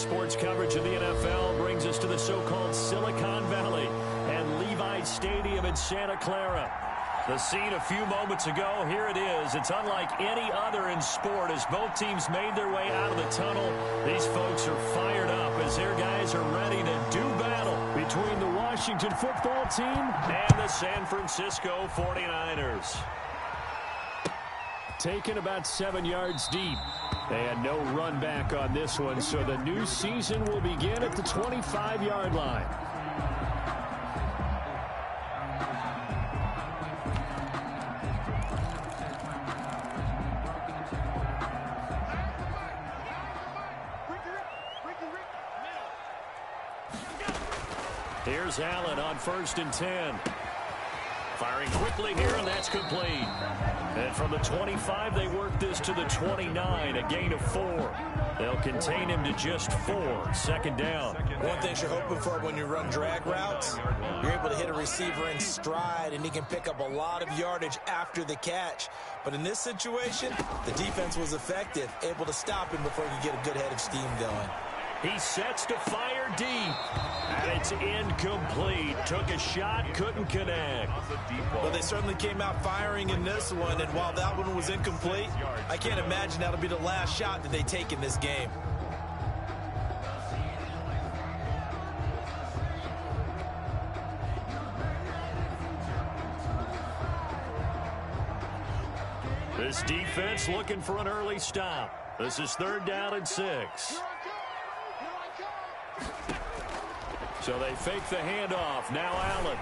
sports coverage of the NFL brings us to the so-called Silicon Valley and Levi Stadium in Santa Clara. The scene a few moments ago, here it is. It's unlike any other in sport as both teams made their way out of the tunnel. These folks are fired up as their guys are ready to do battle between the Washington football team and the San Francisco 49ers. Taken about 7 yards deep. They had no run back on this one, so the new season will begin at the 25-yard line. Here's Allen on 1st and 10. Firing quickly here, and that's complete. And from the 25, they work this to the 29, a gain of 4. They'll contain him to just 4, 2nd down. One thing you're hoping for when you run drag routes, you're able to hit a receiver in stride, and he can pick up a lot of yardage after the catch. But in this situation, the defense was effective, able to stop him before he could get a good head of steam going. He sets to fire deep, and it's incomplete. Took a shot, couldn't connect. Well, they certainly came out firing in this one, and while that one was incomplete, I can't imagine that'll be the last shot that they take in this game. This defense looking for an early stop. This is 3rd down and 6. So they fake the handoff. Now Allen.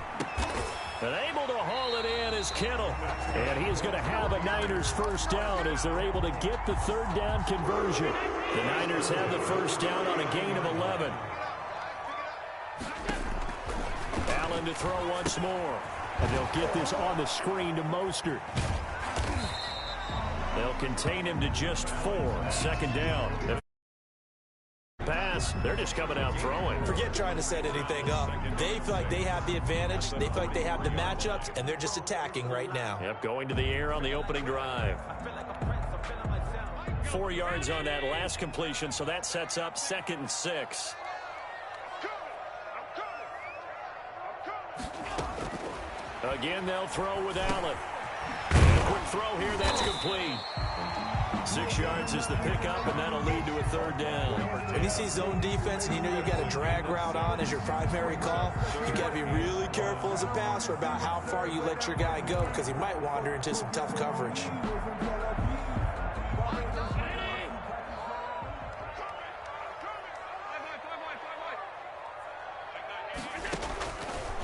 And able to haul it in is Kittle. And he is going to have a Niners 1st down as they're able to get the 3rd down conversion. The Niners have the 1st down on a gain of 11. Allen to throw once more. And they'll get this on the screen to Mostert. They'll contain him to just 4, 2nd down. Pass, they're just coming out throwing. Forget trying to set anything up. They feel like they have the advantage. They feel like they have the matchups, and they're just attacking right now. Yep, going to the air on the opening drive. 4 yards on that last completion, so that sets up 2nd and 6. Again, they'll throw with Allen. And a quick throw here, that's complete. 6 yards is the pickup, and that'll lead to a 3rd down. When you see zone defense and you know you've got a drag route on as your primary call, you got to be really careful as a passer about how far you let your guy go because he might wander into some tough coverage.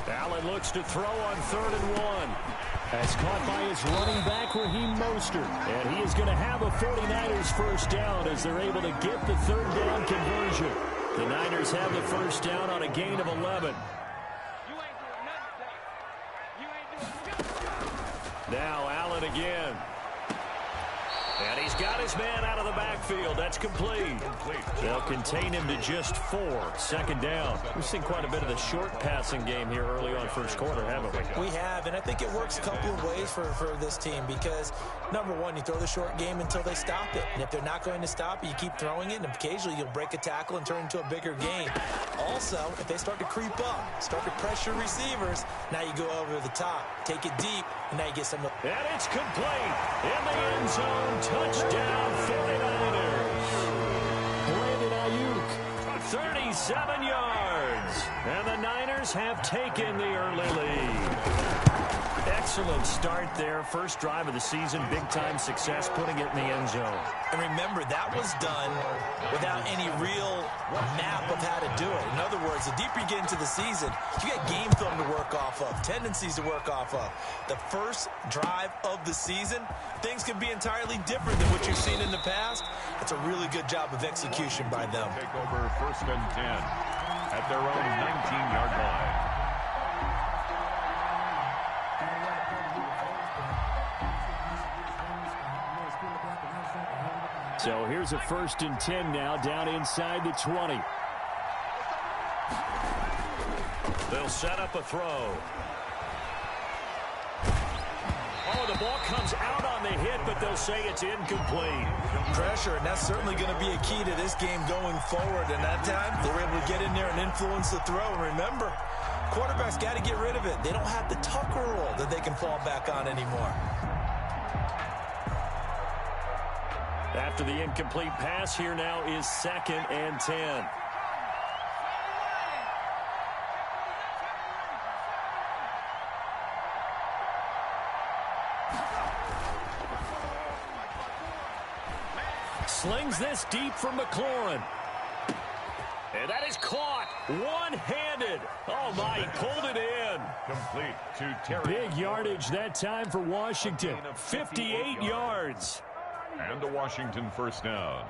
Allen looks to throw on 3rd and 1. That's caught by his running back, Raheem Mostert. And he is going to have a 49ers 1st down as they're able to get the 3rd down conversion. The Niners have the 1st down on a gain of 11. Now Allen again. And he's got his man out of the backfield. That's complete. They'll contain him to just 4, 2nd down. We've seen quite a bit of the short passing game here early on 1st quarter, haven't we? We have, and I think it works a couple of ways for this team because, number one, you throw the short game until they stop it. And if they're not going to stop it, you keep throwing it, and occasionally you'll break a tackle and turn into a bigger game. Also, if they start to creep up, start to pressure receivers, now you go over the top, take it deep, and now you get some. And it's complete in the end zone. Touchdown 49ers. Brandon Ayuk, 37 yards. And the Niners have taken the early lead. Excellent start there. First drive of the season. Big-time success putting it in the end zone. And remember, that was done without any real map of how to do it. In other words, the deeper you get into the season, you got game film to work off of, tendencies to work off of. The first drive of the season, things can be entirely different than what you've seen in the past. It's a really good job of execution by them. Take over 1st and 10 at their own 19-yard line. So here's a 1st and 10 now, down inside the 20. They'll set up a throw. Oh, the ball comes out on the hit, but they'll say it's incomplete. Pressure, and that's certainly going to be a key to this game going forward. And that time, they were able to get in there and influence the throw. And remember, quarterbacks got to get rid of it. They don't have the Tucker rule that they can fall back on anymore. After the incomplete pass, here now is 2nd and 10. Slings this deep from McLaurin. And that is caught one-handed. Oh, my, he pulled it in. Complete to Terry. Big yardage that time for Washington. 58 yards. And the Washington first down.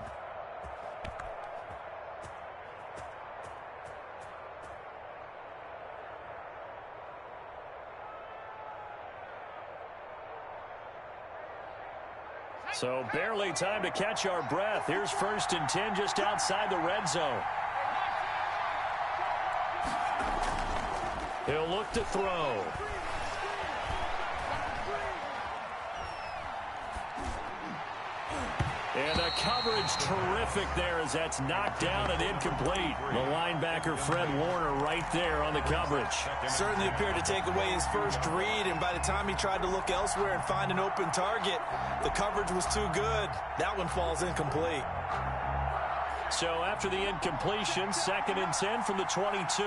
So barely time to catch our breath. Here's 1st and 10 just outside the red zone. He'll look to throw. And the coverage terrific there as that's knocked down and incomplete. The linebacker Fred Warner right there on the coverage. Certainly appeared to take away his first read, and by the time he tried to look elsewhere and find an open target, the coverage was too good. That one falls incomplete. So after the incompletion, 2nd and 10 from the 22.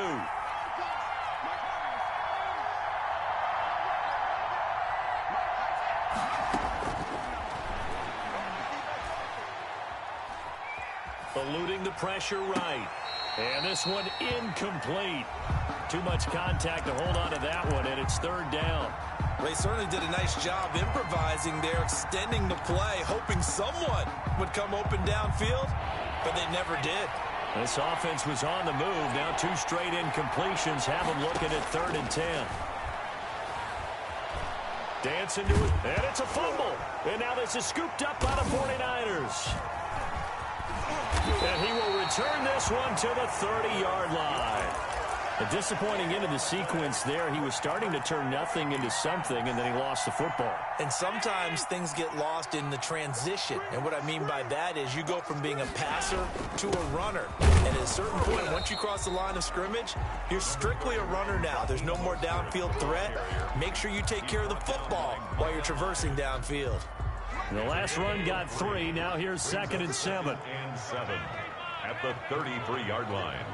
Eluding the pressure right. And this one incomplete. Too much contact to hold on to that one, and it's 3rd down. They certainly did a nice job improvising there, extending the play, hoping someone would come open downfield, but they never did. This offense was on the move. Now 2 straight incompletions have them looking at 3rd and 10. Dance into it, and it's a fumble. And now this is scooped up by the 49ers. And he will return this one to the 30-yard line. A disappointing end of the sequence there. He was starting to turn nothing into something, and then he lost the football. And sometimes things get lost in the transition. And what I mean by that is you go from being a passer to a runner. And at a certain point, once you cross the line of scrimmage, you're strictly a runner now. There's no more downfield threat. Make sure you take care of the football while you're traversing downfield. The last run got 3. Now here's 2nd and 7. And 7 at the 33-yard line.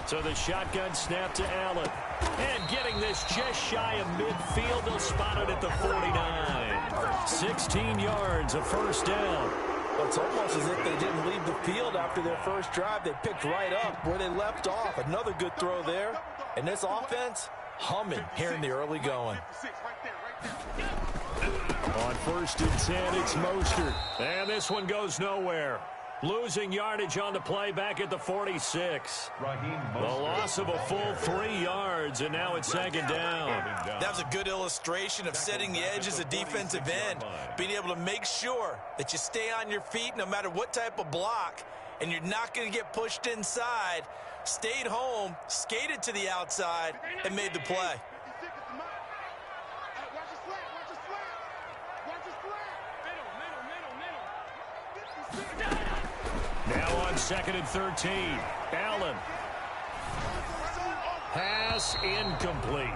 So the shotgun snap to Allen. And getting this just shy of midfield. They'll spot it at the 49. 16 yards, a 1st down. Well, it's almost as if they didn't leave the field after their first drive. They picked right up where they left off. Another good throw there. And this offense, humming here in the early going. On 1st and 10, it's Mostert. And this one goes nowhere. Losing yardage on the play back at the 46. The loss of a full 3 yards, and now it's 2nd down. That was a good illustration of setting the edge as a defensive end, being able to make sure that you stay on your feet no matter what type of block, and you're not going to get pushed inside. Stayed home, skated to the outside, and made the play. Now on 2nd and 13. Allen. Pass incomplete.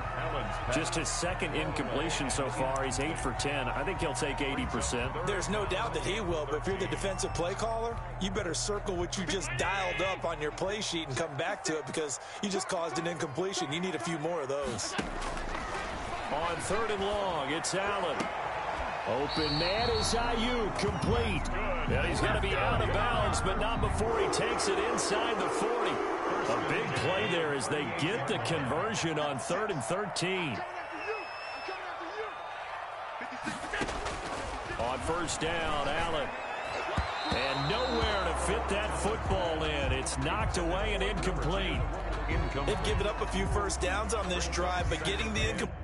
Just his 2nd incompletion so far. He's 8 for 10. I think he'll take 80%. There's no doubt that he will, but if you're the defensive play caller, you better circle what you just dialed up on your play sheet and come back to it because you just caused an incompletion. You need a few more of those. On 3rd and long, it's Allen. Open man is Ayuk, complete. And he's going to be out of bounds, but not before he takes it inside the 40. A big play there as they get the conversion on 3rd and 13. On 1st down, Allen. And nowhere to fit that football in. It's knocked away and incomplete. They've given up a few first downs on this drive, but getting the incomplete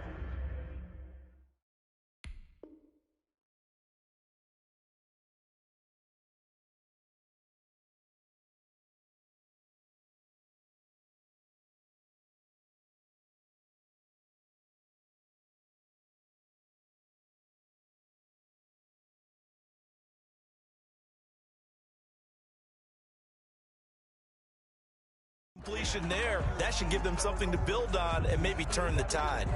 completion there. That should give them something to build on and maybe turn the tide.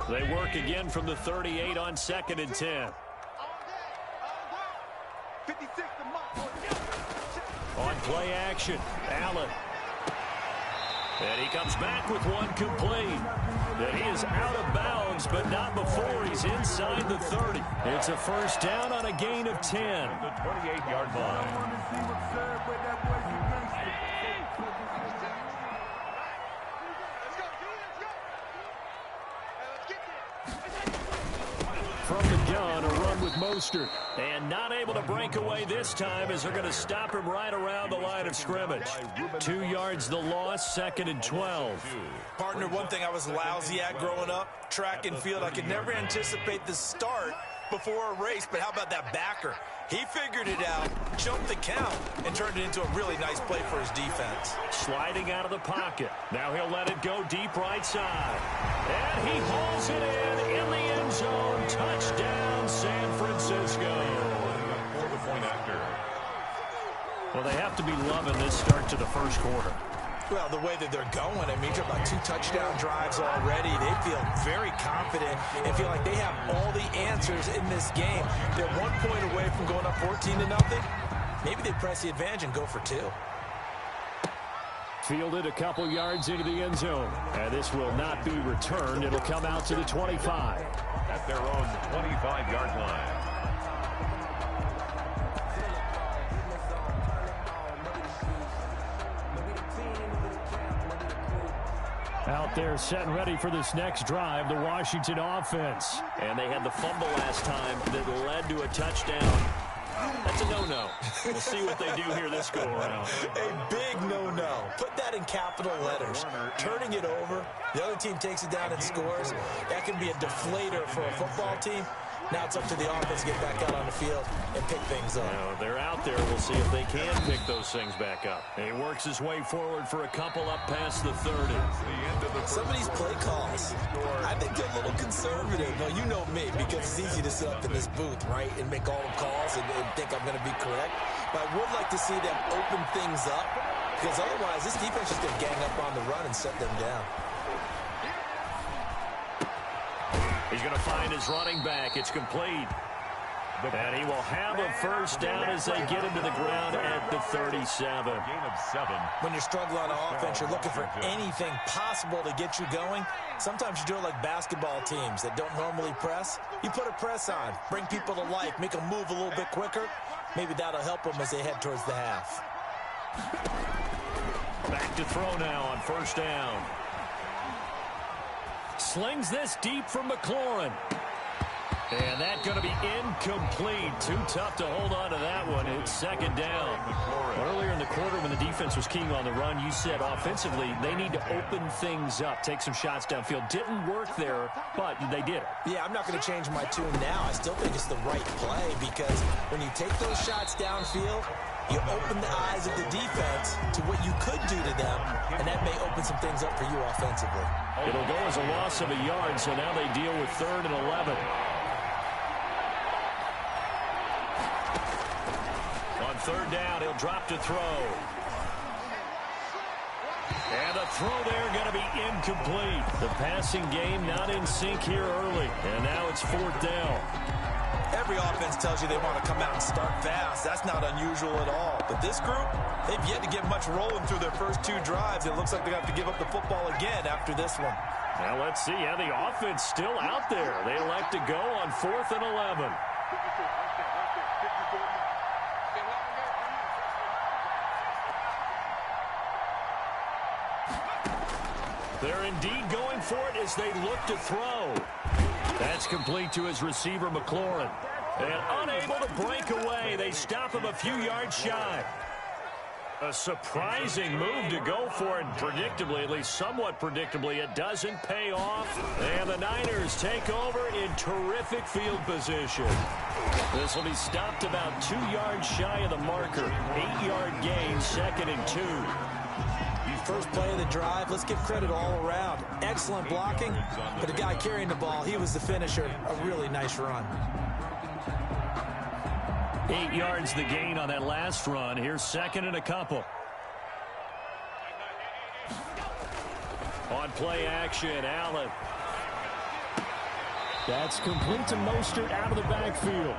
They work again from the 38 on 2nd and 10. On play action, Allen. And he comes back with one complete. And he is out of bounds, but not before he's inside the 30. It's a first down on a gain of 10. The 28-yard line. From the gun, a run with Mostert. And not able to break away this time as they're going to stop him right around the line of scrimmage. 2 yards the loss, 2nd and 12. Partner, one thing I was lousy at growing up, track and field, I could never anticipate the start before a race, but how about that backer? He figured it out, jumped the count, and turned it into a really nice play for his defense. Sliding out of the pocket. Now he'll let it go deep right side. And he hauls it in the end zone. Touchdown, San Francisco. For the point after. Well, they have to be loving this start to the first quarter. Well, the way that they're going, I mean, you're about 2 touchdown drives already. They feel very confident and feel like they have all the answers in this game. They're 1 point away from going up 14-0. Maybe they press the advantage and go for 2. Fielded a couple yards into the end zone. And this will not be returned. It'll come out to the 25. At their own 25-yard line. Out there set and ready for this next drive, the Washington offense. And they had the fumble last time that led to a touchdown. That's a no-no. We'll see what they do here this go-around. A big no-no. Put that in capital letters. Turning it over, the other team takes it down and scores. That can be a deflator for a football team. Now it's up to the offense to get back out on the field and pick things up. They're out there. We'll see if they can pick those things back up. He works his way forward for a couple up past the 30. Some of these play calls, I think they're a little conservative. Now, you know me, because it's easy to sit up in this booth, right, and make all the calls and think I'm going to be correct. But I would like to see them open things up, because otherwise this defense is going to gang up on the run and set them down. He's going to find his running back. It's complete. And he will have a first down as they get him to the ground at the 37. Gain of 7. When you're struggling on offense, you're looking for anything possible to get you going. Sometimes you do it like basketball teams that don't normally press. You put a press on, bring people to life, make them move a little bit quicker. Maybe that'll help them as they head towards the half. Back to throw now on first down. Slings this deep from McLaurin. And that's going to be incomplete. Too tough to hold on to that one. It's second down. Earlier in the quarter when the defense was keying on the run, you said offensively they need to open things up, take some shots downfield. Didn't work there, but they did it. Yeah, I'm not going to change my tune now. I still think it's the right play because when you take those shots downfield, you open the eyes of the defense to what you could do to them, and that may open some things up for you offensively. It'll go as a loss of a yard, so now they deal with 3rd and 11. On 3rd down, he'll drop to throw. And the throw there going to be incomplete. The passing game not in sync here early, and now it's 4th down. Every offense tells you they want to come out and start fast. That's not unusual at all. But this group, they've yet to get much rolling through their first 2 drives. It looks like they have to give up the football again after this one. Now let's see. Yeah, the offense still out there. They elect to go on 4th and 11. They're indeed going for it as they look to throw. That's complete to his receiver, McLaurin. And unable to break away, they stop him a few yards shy. A surprising move to go for it, predictably, at least somewhat predictably. It doesn't pay off, and the Niners take over in terrific field position. This will be stopped about 2 yards shy of the marker. 8-yard gain, 2nd and 2. first play of the drive. Let's give credit all around. Excellent blocking, but the guy carrying the ball, he was the finisher. A really nice run. 8 yards the gain on that last run. Here's second and a couple. On play action, Allen. That's complete to Mostert out of the backfield.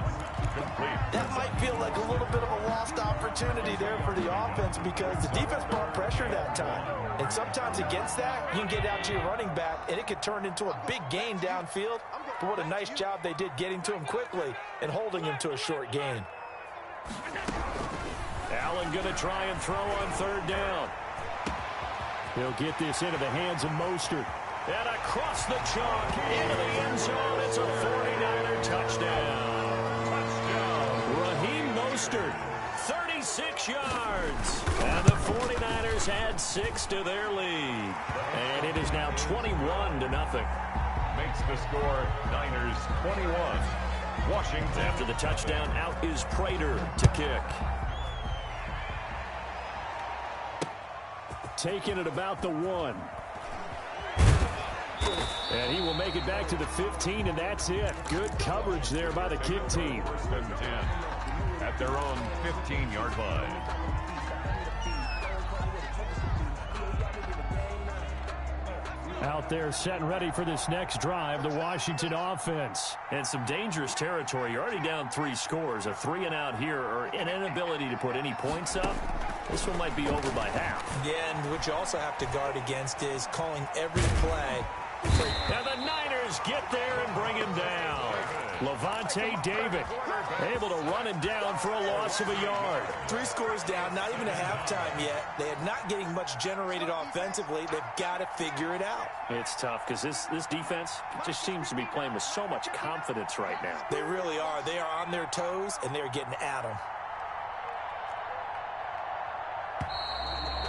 That might feel like a little bit of a lost opportunity there for the offense because the defense brought pressure that time. And sometimes against that, you can get out to your running back, and it could turn into a big gain downfield. But what a nice job they did getting to him quickly and holding him to a short gain. Allen going to try and throw on third down. He'll get this into the hands of Mostert. And across the chalk, into the end zone. It's a 49er touchdown. Raheem Mostert, 36 yards. And the 49ers add 6 to their lead. And it is now 21-0. Makes the score Niners 21. Washington. After the touchdown, out is Prater to kick. Taking it about the 1. And he will make it back to the 15, and that's it. Good coverage there by the kick team. First and 10 at their own 15-yard line. Out there set and ready for this next drive, the Washington offense. And some dangerous territory. You're already down 3 scores. A 3-and-out here or an inability to put any points up. This one might be over by half. Yeah, and what you also have to guard against is calling every play. And the Niners get there and bring him down. Levante David able to run him down for a loss of a yard. 3 scores down, not even a halftime yet. They are not getting much generated offensively. They've got to figure it out. It's tough because this defense just seems to be playing with so much confidence right now. They really are. They are on their toes, and they're getting at them.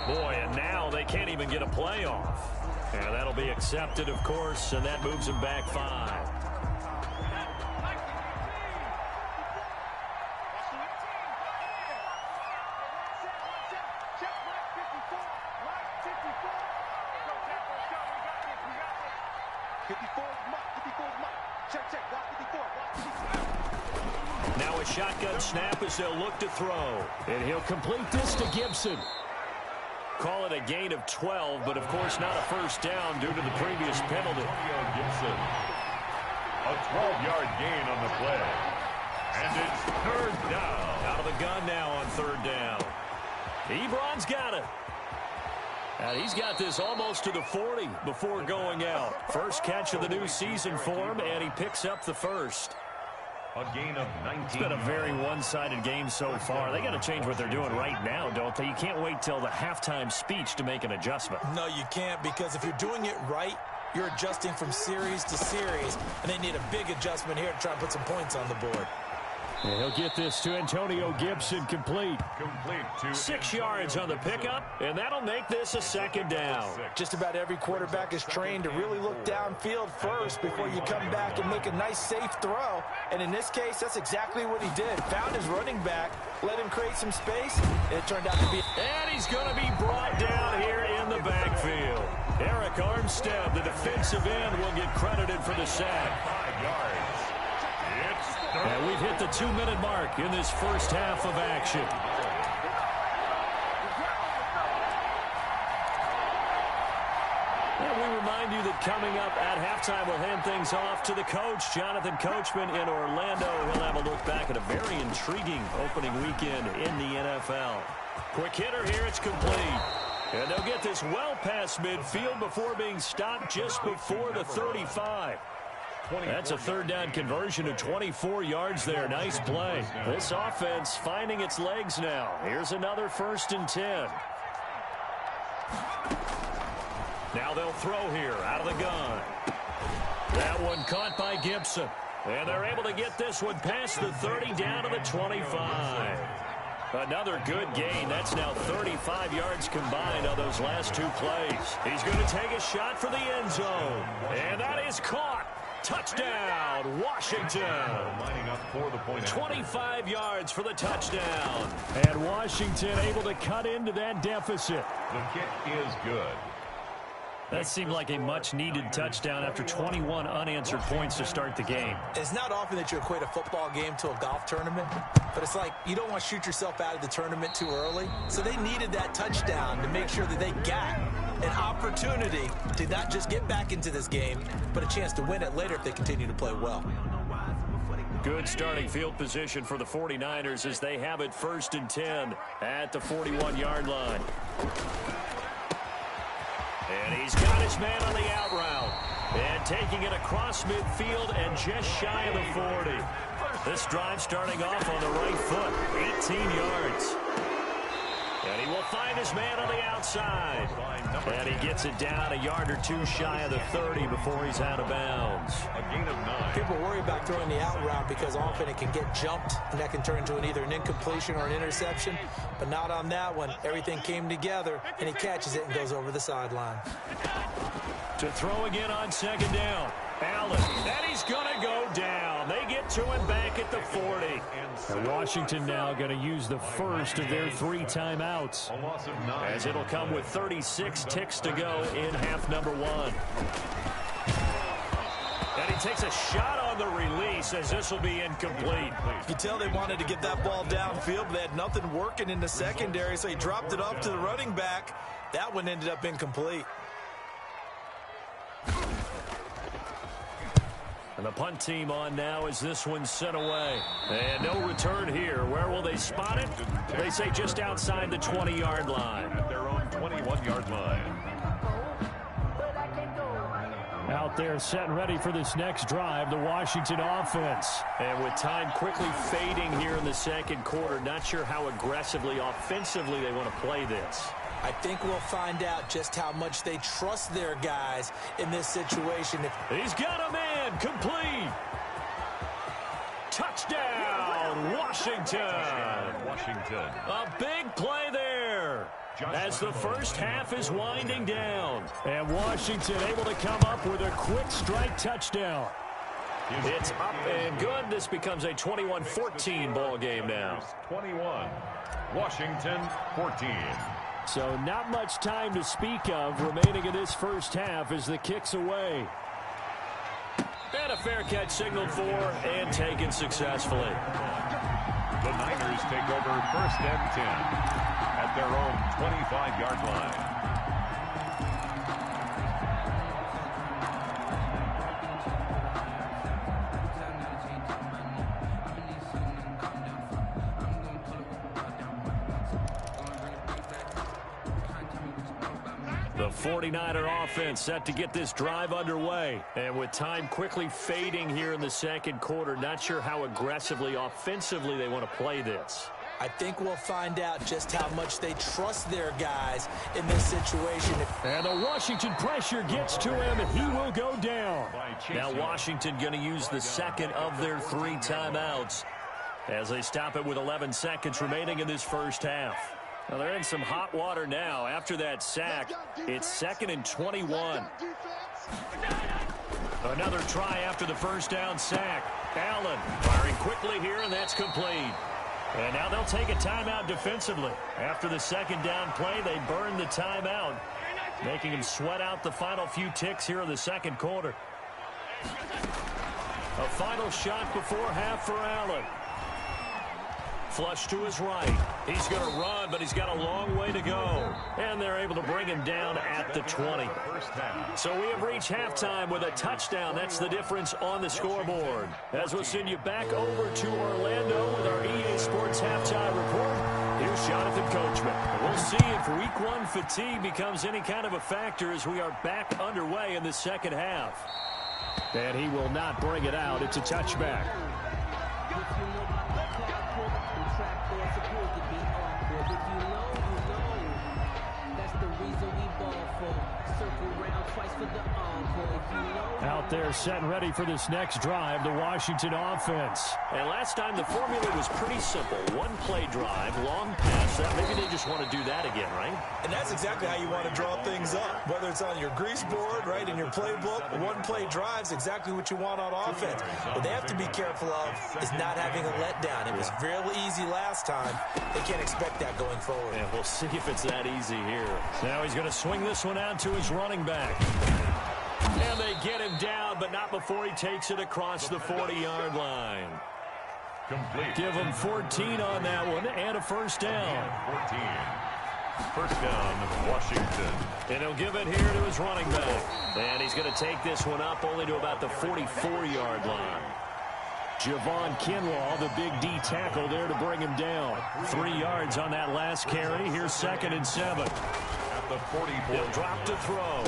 Boy, and now they can't even get a play off. And that'll be accepted, of course, and that moves them back 5. Now a shotgun snap as they'll look to throw. And he'll complete this to Gibson. Call it a gain of 12, but of course not a first down due to the previous penalty. Gibson. A 12-yard gain on the play. And it's third down. Out of the gun now on third down. Ebron's got it. And he's got this almost to the 40 before going out. First catch of the new season for him, and he picks up the first. A gain of 19. It's been a very one-sided game so far. They got to change what they're doing right now, don't they? You can't wait till the halftime speech to make an adjustment. No, you can't, because if you're doing it right, you're adjusting from series to series, and they need a big adjustment here to try and put some points on the board. And he'll get this to Antonio Gibson complete. Complete to 6 yards on the pickup, and that'll make this a second down. Just about every quarterback is trained to really look downfield first before you come back and make a nice, safe throw. And in this case, that's exactly what he did. Found his running back, let him create some space, and it turned out to be... And he's going to be brought down here in the backfield. Eric Armstead, the defensive end, will get credited for the sack. 5 yards. And we've hit the 2-minute mark in this first half of action. And we remind you that coming up at halftime, we'll hand things off to the coach, Jonathan Coachman in Orlando. He'll have a look back at a very intriguing opening weekend in the NFL. Quick hitter here, it's complete. And they'll get this well past midfield before being stopped just before the 35. That's a third down conversion of 24 yards there. Nice play. This offense finding its legs now. Here's another 1st and 10. Now they'll throw here out of the gun. That one caught by Gibson. And they're able to get this one past the 30 down to the 25. Another good gain. That's now 35 yards combined on those last 2 plays. He's going to take a shot for the end zone. And that is caught. Touchdown, Washington. Lining up for the point. 25 yards for the touchdown. And Washington able to cut into that deficit. The kick is good. That seemed like a much-needed touchdown after 21 unanswered points to start the game. It's not often that you equate a football game to a golf tournament, but it's like you don't want to shoot yourself out of the tournament too early. So they needed that touchdown to make sure that they got an opportunity to not just get back into this game, but a chance to win it later if they continue to play well. Good starting field position for the 49ers as they have it 1st and 10 at the 41-yard line. And he's got his man on the out route. And taking it across midfield and just shy of the 40. This drive starting off on the right foot. 18 yards. And he will find his man on the outside. And he gets it down a yard or two shy of the 30 before he's out of bounds. A gain of 9. People worry about throwing the out route because often it can get jumped, and that can turn into either an incompletion or an interception. But not on that one. Everything came together, and he catches it and goes over the sideline. To throw again on 2nd down. Allen, and he's going to go down. They get to him back at the 40. And Washington now going to use the first of their 3 timeouts, A loss of 9. as it'll come with 36 ticks to go in half number 1. And he takes a shot on the release as this will be incomplete. You can tell they wanted to get that ball downfield, but they had nothing working in the secondary, so he dropped it off to the running back. That one ended up incomplete. And the punt team on now as this one's sent away. And no return here. Where will they spot it? They say just outside the 20-yard line. At their own 21-yard line. Out there set and ready for this next drive, the Washington offense. And with time quickly fading here in the 2nd quarter, not sure how aggressively, offensively they want to play this. I think we'll find out just how much they trust their guys in this situation. He's got a man, complete. Touchdown, Washington. Washington. A big play there. As the first half is winding down. And Washington able to come up with a quick strike touchdown. It's up and good. This becomes a 21-14 ball game now. 21. Washington 14. So not much time to speak of remaining in this first half as the kick's away. And a fair catch signaled for and taken successfully. The Niners take over 1st and 10 at their own 25-yard line. The 49er offense set to get this drive underway. And with time quickly fading here in the 2nd quarter, not sure how aggressively, offensively they want to play this. I think we'll find out just how much they trust their guys in this situation. And the Washington pressure gets to him, and he will go down. Now Washington going to use the 2nd of their 3 timeouts as they stop it with 11 seconds remaining in this first half. Well, they're in some hot water now. After that sack, it's 2nd and 21. Another try after the first down sack. Allen firing quickly here, and that's complete. And now they'll take a timeout defensively. After the 2nd down play, they burn the timeout, making him sweat out the final few ticks here in the 2nd quarter. A final shot before half for Allen. Flush to his right. He's going to run, but he's got a long way to go. And they're able to bring him down at the 20. So we have reached halftime with a touchdown. That's the difference on the scoreboard. As we'll send you back over to Orlando with our EA Sports Halftime Report, here's Jonathan Coachman. We'll see if Week 1 fatigue becomes any kind of a factor as we are back underway in the 2nd half. And he will not bring it out. It's a touchback. That's the reason we ball for. Circle round twice for the encore. Out there set and ready for this next drive, the Washington offense. And last time the formula was pretty simple. One play drive, long pass. Maybe they just want to do that again, right? And that's exactly how you want to draw things up. Whether it's on your grease board, right, in your playbook, one play drive's exactly what you want on offense. What they have to be careful of is not having a letdown. It was real easy last time. They can't expect that going forward. And we'll see if it's that easy here. Now he's going to swing this one out to his running back. And they get him down, but not before he takes it across the 40-yard line. Complete. Give him 14 on that one and a first down. 14. First down, Washington. And he'll give it here to his running back. And he's going to take this one up only to about the 44-yard line. Javon Kinlaw, the big D tackle there to bring him down. 3 yards on that last carry. Here's 2nd and 7. At the 44. He'll drop to throw.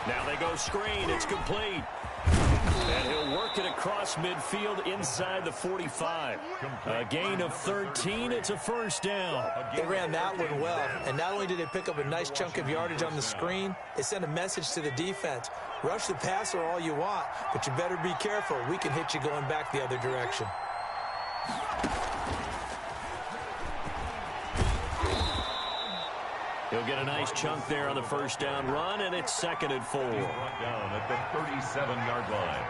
Now they go screen. It's complete. And he'll work it across midfield inside the 45. A gain of 13. It's a first down. They ran that one well. And not only did they pick up a nice chunk of yardage on the screen, they sent a message to the defense. Rush the passer all you want, but you better be careful. We can hit you going back the other direction. He'll get a nice chunk there on the first down run, and it's 2nd and 4. Down at the 37-yard line.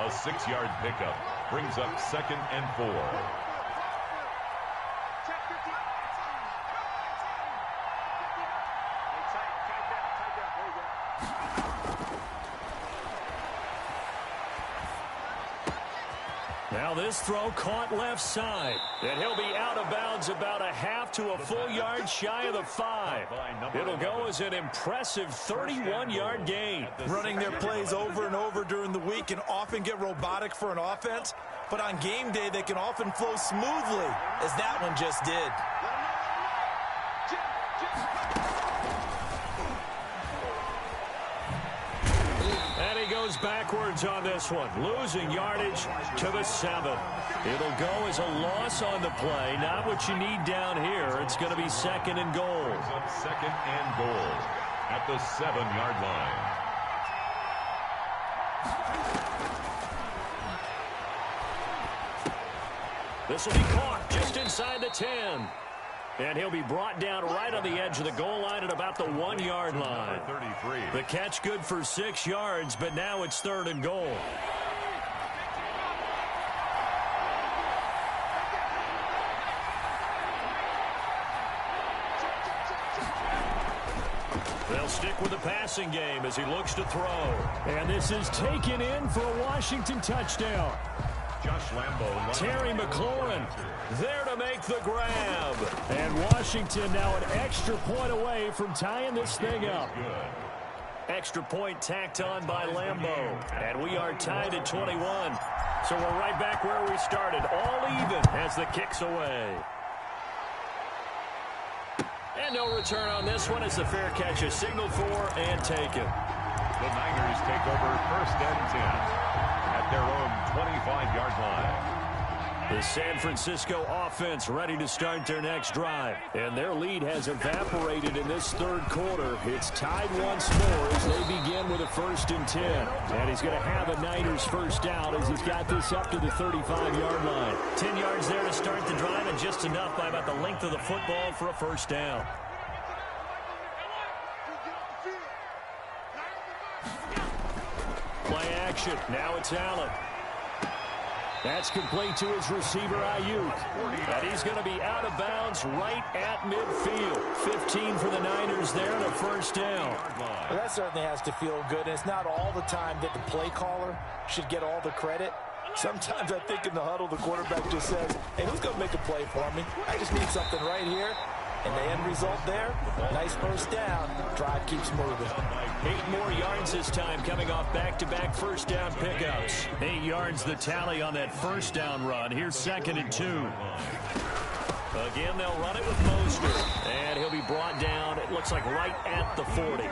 A 6-yard pickup brings up 2nd and 4. Now this throw caught left side. And he'll be out of bounds about a half to a full yard shy of the 5. It'll go as an impressive 31-yard gain. Running their plays over and over during the week can often get robotic for an offense, but on game day they can often flow smoothly, as that one just did. And he goes backwards on this one, losing yardage to the 7. It'll go as a loss on the play, not what you need down here. It's going to be 2nd and goal. Brings up 2nd and goal at the 7-yard line. This will be caught just inside the 10. And he'll be brought down right on the edge of the goal line at about the 1-yard line. 33. The catch good for 6 yards, but now it's 3rd and goal. They'll stick with the passing game as he looks to throw. And this is taken in for a Washington touchdown. Josh Lambo. Terry McLaurin there to make the grab. And Washington now an extra point away from tying this thing up. Extra point tacked on by Lambo. And we are tied at 21. So we're right back where we started. All even as the kick's away. And no return on this one as the fair catch is signaled for and taken. The Niners take over 1st and 10 at their own 25-yard line. The San Francisco offense ready to start their next drive. And their lead has evaporated in this 3rd quarter. It's tied once more as they begin with a 1st and 10. And he's going to have a Niners first down as he's got this up to the 35-yard line. 10 yards there to start the drive and just enough by about the length of the football for a first down. Play action. Now it's Allen. That's complete to his receiver, Ayuk. And he's going to be out of bounds right at midfield. 15 for the Niners there and a first down. Well, that certainly has to feel good, and it's not all the time that the play caller should get all the credit. Sometimes I think in the huddle, the quarterback just says, hey, who's going to make a play for me? I just need something right here. And the end result there, nice first down. Drive keeps moving. 8 more yards this time coming off back-to-back first down pickups. 8 yards the tally on that first down run. Here's 2nd and 2. Again, they'll run it with Mostert. And he'll be brought down, it looks like right at the 40.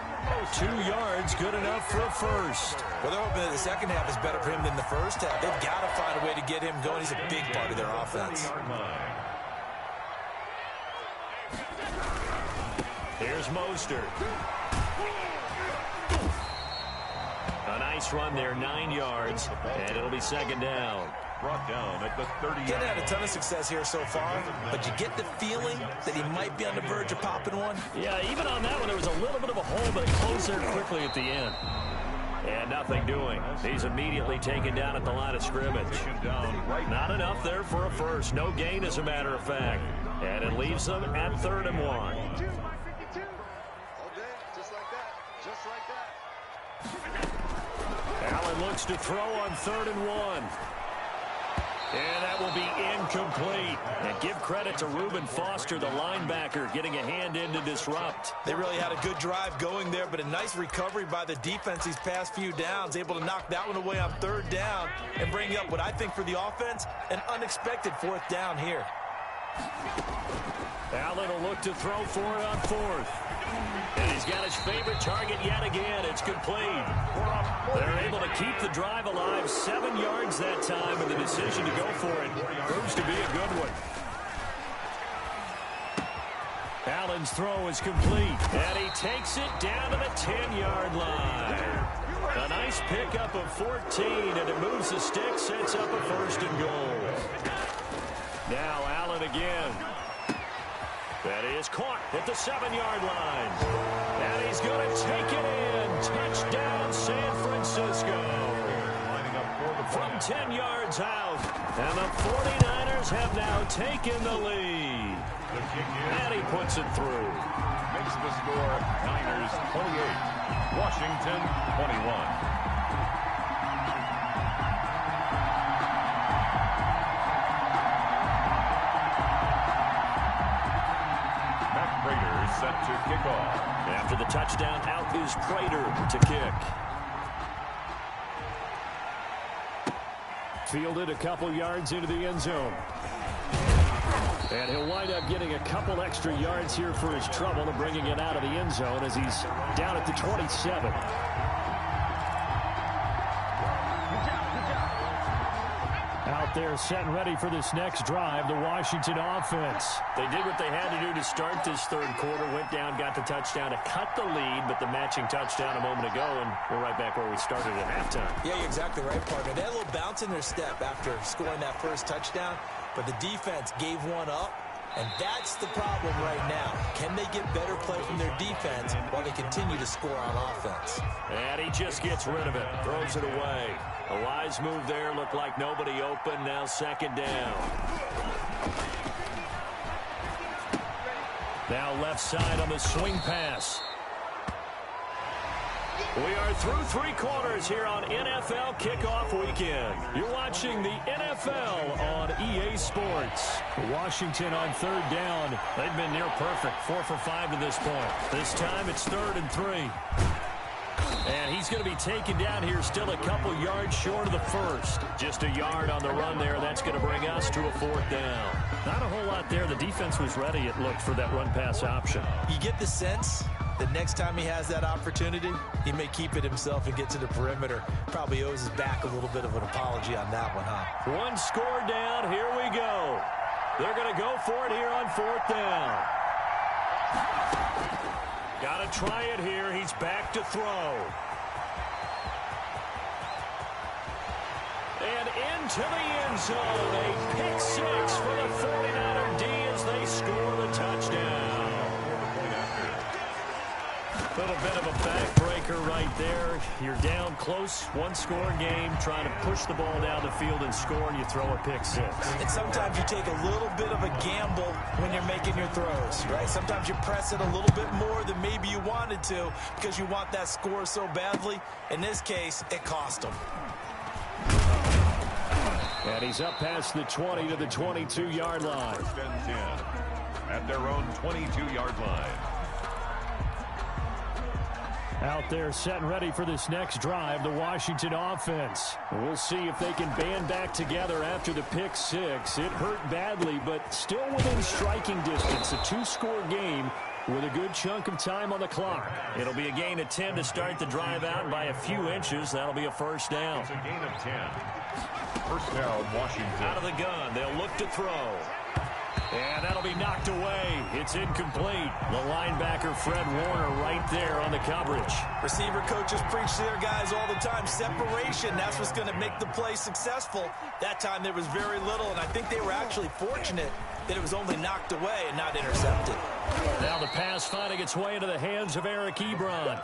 2 yards, good enough for a first. Well, they're hoping that the second half is better for him than the first half. They've got to find a way to get him going. He's a big part of their offense. Here's Mostert. A nice run there, 9 yards, and it'll be second down. Brought down at the 30. He hasn't had a ton of success here so far, but you get the feeling that he might be on the verge of popping one. Yeah, even on that one, there was a little bit of a hole, but it closed there quickly at the end. And nothing doing. He's immediately taken down at the line of scrimmage. Not enough there for a first. No gain, as a matter of fact. And it leaves them at 3rd and 1. All day, just like that. Just like that. Allen looks to throw on 3rd and 1. And that will be incomplete. And give credit to Reuben Foster, the linebacker, getting a hand in to disrupt. They really had a good drive going there, but a nice recovery by the defense these past few downs, able to knock that one away on 3rd down and bring up what I think for the offense, an unexpected 4th down here. Allen will look to throw for it on 4th. And he's got his favorite target yet again. It's complete. They're able to keep the drive alive. 7 yards that time, and the decision to go for it proves to be a good one. Allen's throw is complete, and he takes it down to the 10-yard line. A nice pickup of 14, and it moves the stick, sets up a 1st and goal. Now Allen again. That is caught at the 7-yard line. And he's going to take it in. Touchdown, San Francisco. From 10 yards out. And the 49ers have now taken the lead. And he puts it through. Makes the score Niners 28, Washington 21. Set to kick off. After the touchdown, out is Prater to kick. Fielded a couple yards into the end zone. And he'll wind up getting a couple extra yards here for his trouble and bringing it out of the end zone as he's down at the 27. Out there set and ready for this next drive, the Washington offense. They did what they had to do to start this 3rd quarter, went down, got the touchdown to cut the lead, but the matching touchdown a moment ago, and we're right back where we started at halftime. Yeah, you're exactly right, partner. They had a little bounce in their step after scoring that first touchdown, but the defense gave one up, and that's the problem right now. Can they get better play from their defense while they continue to score on offense? And he just gets rid of it, throws it away. A wise move there, looked like nobody open, now 2nd down. Now left side on the swing pass. We are through 3 quarters here on NFL Kickoff Weekend. You're watching the NFL on EA Sports. Washington on 3rd down. They've been near perfect, 4 for 5 to this point. This time it's 3rd and 3. And he's going to be taken down here still a couple yards short of the 1st. Just a yard on the run there. That's going to bring us to a 4th down. Not a whole lot there. The defense was ready, it looked, for that run-pass option. You get the sense that next time he has that opportunity, he may keep it himself and get to the perimeter. Probably owes his back a little bit of an apology on that one, huh? 1 score down. Here we go. They're going to go for it here on 4th down. Got to try it here. He's back to throw. And into the end zone. A pick 6 for the 49er D as they score the touchdown. A little bit of a backbreaker right there. You're down close, 1-score game, trying to push the ball down the field and score, and you throw a pick 6. And sometimes you take a little bit of a gamble when you're making your throws, right? Sometimes you press it a little bit more than maybe you wanted to because you want that score so badly. In this case, it cost them. And he's up past the 20 to the 22-yard line. 1st and 10 at their own 22-yard line. Out there set and ready for this next drive, the Washington offense. We'll see if they can band back together after the pick 6. It hurt badly, but still within striking distance. A 2-score game with a good chunk of time on the clock. It'll be a gain of 10 to start the drive out by a few inches. That'll be a 1st down. It's a gain of 10. 1st down, Washington. Out of the gun. They'll look to throw. And that'll be knocked away. It's incomplete. The linebacker, Fred Warner, right there on the coverage. Receiver coaches preach to their guys all the time. Separation, that's what's going to make the play successful. That time there was very little, and I think they were actually fortunate that it was only knocked away and not intercepted. Now the pass finding its way into the hands of Eric Ebron.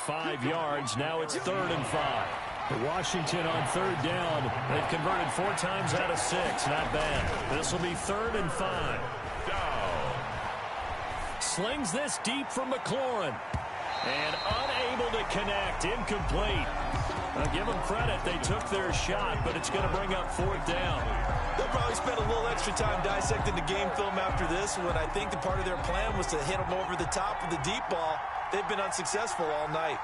5 yards. Now it's 3rd and 5. Washington on 3rd down. They've converted 4 times out of 6. Not bad. This will be 3rd and 5. Down. Slings this deep from McLaurin. And unable to connect. Incomplete. I'll give them credit. They took their shot, but it's going to bring up 4th down. They'll probably spend a little extra time dissecting the game film after this one. I think the part of their plan was to hit them over the top with the deep ball. They've been unsuccessful all night.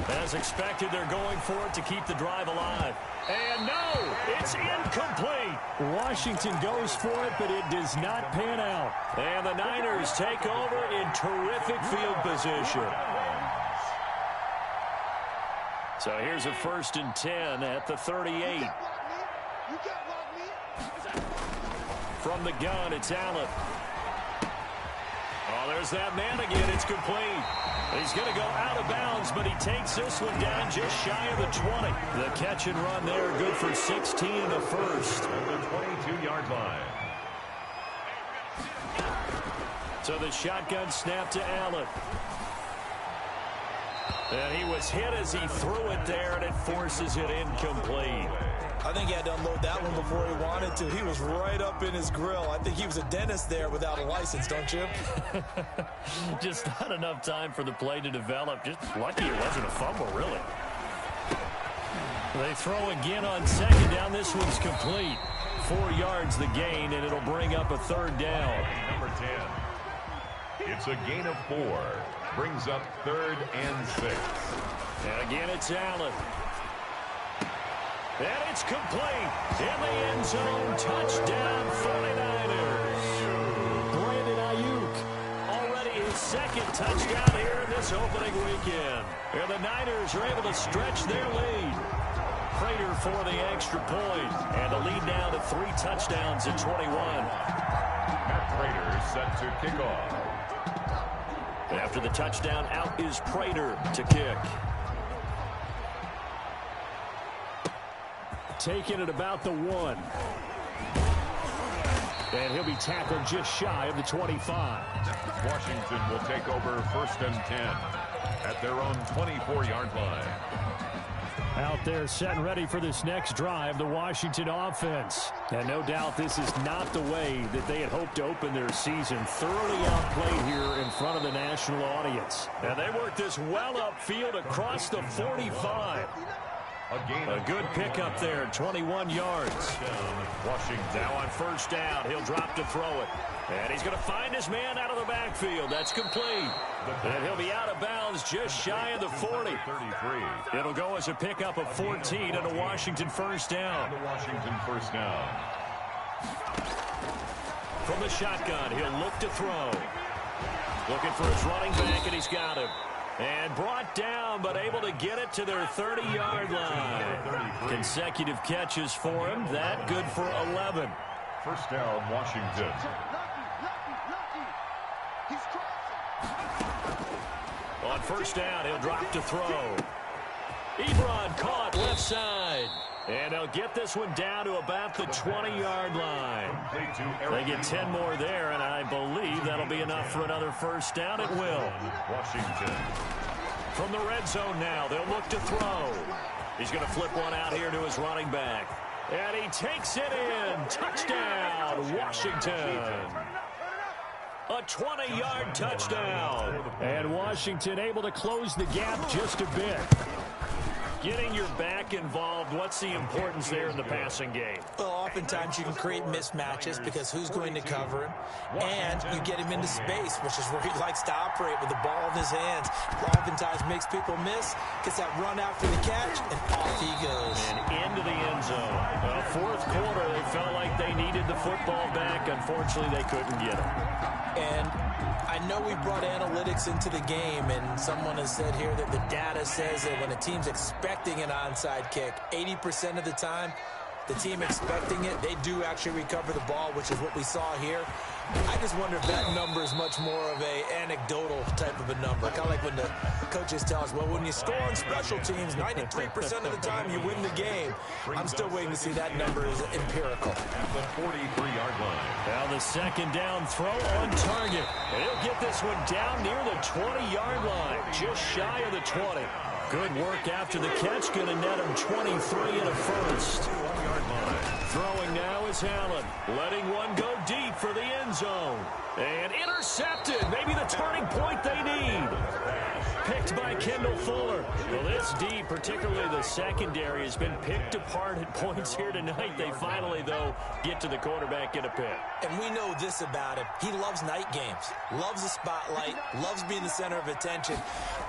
As expected, they're going for it to keep the drive alive. And no, it's incomplete. Washington goes for it, but it does not pan out. And the Niners take over in terrific field position. So here's a 1st and 10 at the 38. From the gun, it's Allen. Oh, there's that man again. It's complete. He's going to go out of bounds, but he takes this one down just shy of the 20. The catch and run there, good for 16 and a first. At the 22-yard line. So the shotgun snap to Allen. And he was hit as he threw it there, and it forces it incomplete. I think he had to unload that one before he wanted to. He was right up in his grill. I think he was a dentist there without a license, don't you? Just not enough time for the play to develop. Just lucky it wasn't a fumble, really. They throw again on 2nd down. This one's complete. 4 yards the gain, and it'll bring up a 3rd down. Number 10. It's a gain of 4. Brings up 3rd and 6. And again, it's Allen. And it's complete. In the end zone, touchdown 49ers. Brandon Ayuk, already his 2nd touchdown here in this opening weekend. And the Niners are able to stretch their lead. Prater for the extra point. And the lead now to 3 touchdowns at 21. Matt Prater set to kick off. After the touchdown, out is Prater to kick. Taking it about the 1. And he'll be tackled just shy of the 25. Washington will take over 1st and 10 at their own 24-yard line. Out there set and ready for this next drive, the Washington offense. And no doubt this is not the way that they had hoped to open their season. Thoroughly outplayed here in front of the national audience. And they worked this well upfield across the 45. A good pickup there, 21 yards. Washington Now on 1st down, he'll drop to throw it. And he's going to find his man out of the backfield. That's complete. And he'll be out of bounds just shy of the 40. 33. It'll go as a pickup of 14 and a Washington 1st down. The Washington 1st down. From the shotgun, he'll look to throw. Looking for his running back, and he's got him. And brought down, but able to get it to their 30-yard line. Consecutive catches for him. That good for 11. 1st down, Washington. On 1st down, he'll drop to throw. Ebron caught left side. And they'll get this one down to about the 20-yard line. They get 10 more there, and I believe that'll be enough for another 1st down. It will. Washington. From the red zone now, they'll look to throw. He's going to flip one out here to his running back. And he takes it in. Touchdown, Washington. A 20-yard touchdown. And Washington able to close the gap just a bit. Getting your back involved, what's the importance there in the passing game? Well, oftentimes you can create mismatches because who's going to cover him, and you get him into space, which is where he likes to operate with the ball in his hands. Oftentimes makes people miss, gets that run after the catch, and off he goes. And into the end zone. 4th quarter, they felt like they needed the football back. Unfortunately, they couldn't get it. And I know we brought analytics into the game, and someone has said here that the data says that when a team's expecting an onside kick, 80% of the time, the team expecting it, they do actually recover the ball, which is what we saw here. I just wonder if that number is much more of a anecdotal type of a number. Kind of like when the coaches tell us, well, when you score on special teams, 93% of the time you win the game. I'm still waiting to see that number is empirical. At the 43-yard line. Now the second down throw on target. And he'll get this one down near the 20-yard line, just shy of the 20. Good work after the catch, going to net him 23 and a first. 1-yard line. Throwing now is Allen, letting one go deep for the end zone. And intercepted, maybe the turning point they need. Picked by Kendall Fuller. Well, this D, particularly the secondary, has been picked apart at points here tonight. They finally, though, get to the quarterback in a pick. And we know this about him. He loves night games, loves the spotlight, loves being the center of attention.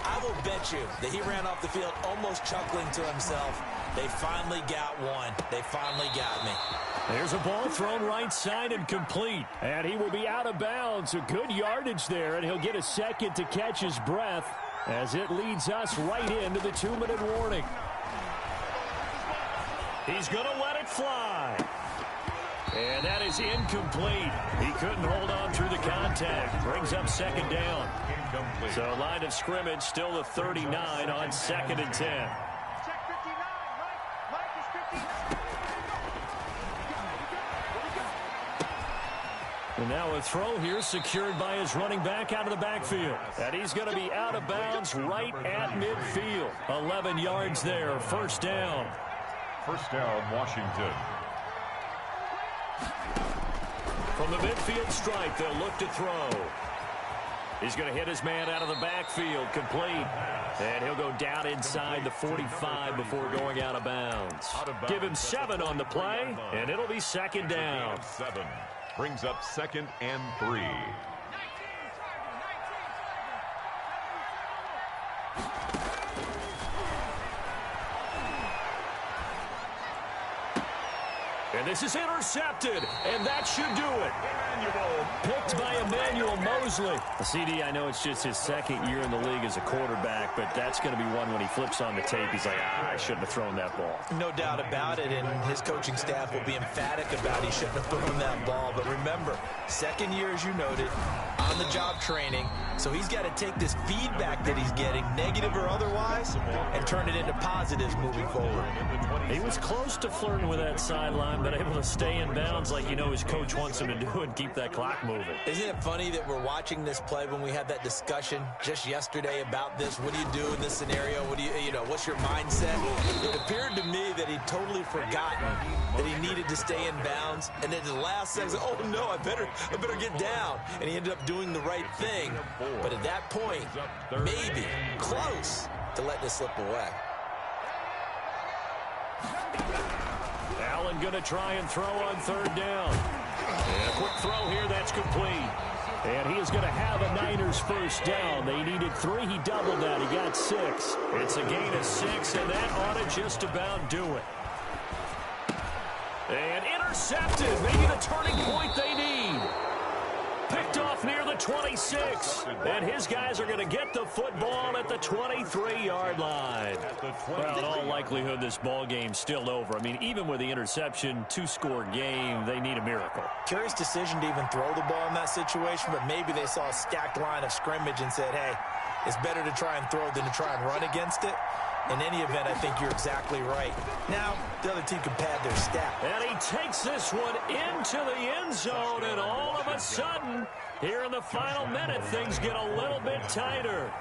I will bet you that he ran off the field almost chuckling to himself. They finally got one. They finally got me. There's a ball thrown right side and complete. And he will be out of bounds. A good yardage there, and he'll get a second to catch his breath as it leads us right into the 2-minute warning. He's going to let it fly. And that is incomplete. He couldn't hold on through the contact. Brings up second down. Incomplete. So line of scrimmage still the 39 on 2nd and 10. Check 59. Mike is 59. And now a throw here secured by his running back out of the backfield. And he's going to be out of bounds right at midfield. 11 yards there, first down. First down, Washington. From the midfield stripe, they'll look to throw. He's going to hit his man out of the backfield, complete. And he'll go down inside the 45 before going out of bounds. Give him 7 on the play, and it'll be second down. 7. Brings up 2nd and 3. And this is intercepted, and that should do it. Picked by Emmanuel Mosley. The CD, I know it's just his second year in the league as a quarterback, but that's going to be one when he flips on the tape. He's like, I shouldn't have thrown that ball. No doubt about it, and his coaching staff will be emphatic about he shouldn't have thrown that ball. But remember, second year, as you noted, on-the-job training, so he's got to take this feedback that he's getting, negative or otherwise, and turn it into positives moving forward. He was close to flirting with that sideline, but able to stay in bounds like you know his coach wants him to do and keep that clock moving. Isn't it funny that we're watching this play when we had that discussion just yesterday about this? What do you do in this scenario? What do you know, what's your mindset? It appeared to me that he'd totally forgotten that he needed to stay in bounds, and then the last second, oh no, I better get down. And he ended up doing the right thing. But at that point, maybe close to letting it slip away. Allen going to try and throw on third down. And a quick throw here, that's complete. And he is going to have a Niners first down. They needed 3. He doubled that. He got 6. It's a gain of 6, and that ought to just about do it. And intercepted. Maybe the turning point they need. Picked off near the 26. And his guys are going to get the football at the 23-yard line. Well, in all likelihood, this ball game's still over. I mean, even with the interception, 2-score game, they need a miracle. Curious decision to even throw the ball in that situation, but maybe they saw a stacked line of scrimmage and said, hey, it's better to try and throw than to try and run against it. In any event, I think you're exactly right. Now, the other team can pad their stat. And he takes this one into the end zone, and all of a sudden, here in the final minute, things get a little bit tighter.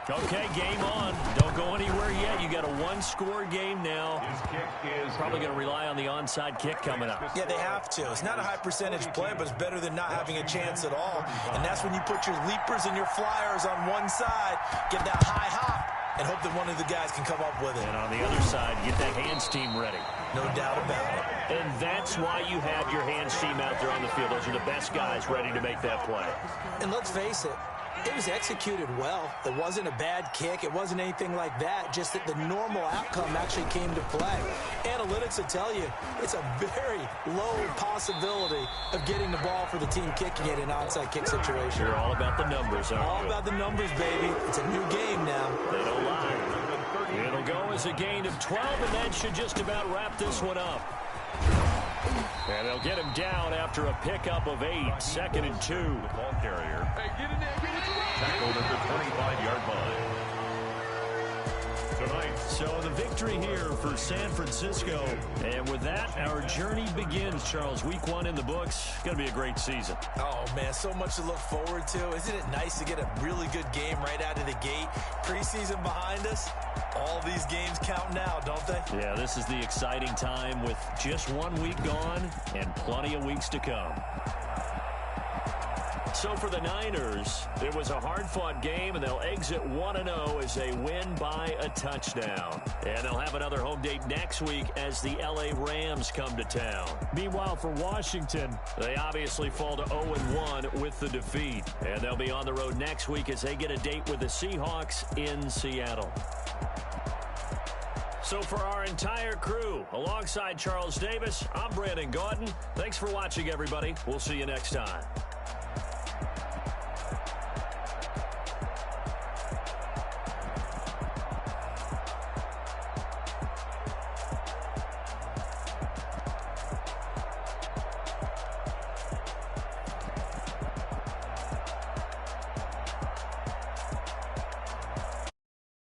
Okay, game on. Don't go anywhere yet. You got a 1-score game now. His kick is probably going to rely on the onside kick coming up. Yeah, they have to. It's not a high-percentage play, but it's better than not having a chance at all. And that's when you put your leapers and your flyers on one side, get that high hop, and hope that one of the guys can come up with it. And on the other side, get that hands team ready. No doubt about it. And that's why you have your hands team out there on the field. Those are the best guys ready to make that play. And let's face it, it was executed well. It wasn't a bad kick. It wasn't anything like that. Just that the normal outcome actually came to play. Analytics will tell you it's a very low possibility of getting the ball for the team kicking it in an onside kick situation. You're all about the numbers, aren't you? All about the numbers, baby. It's a new game now. They don't lie. It'll go as a gain of 12, and that should just about wrap this one up. And they'll get him down after a pickup of 8, 2nd and 2. The ball carrier. Hey, get in there, get it. Tackled at the 25-yard line. Tonight. So the victory here for San Francisco. And with that, our journey begins, Charles. Week 1 in the books. Going to be a great season. Oh, man, so much to look forward to. Isn't it nice to get a really good game right out of the gate? Preseason behind us. All these games count now, don't they? Yeah, this is the exciting time with just 1 week gone and plenty of weeks to come. So for the Niners, it was a hard-fought game, and they'll exit 1-0 as they win by a touchdown. And they'll have another home date next week as the L.A. Rams come to town. Meanwhile, for Washington, they obviously fall to 0-1 with the defeat. And they'll be on the road next week as they get a date with the Seahawks in Seattle. So for our entire crew, alongside Charles Davis, I'm Brandon Gaudin. Thanks for watching, everybody. We'll see you next time.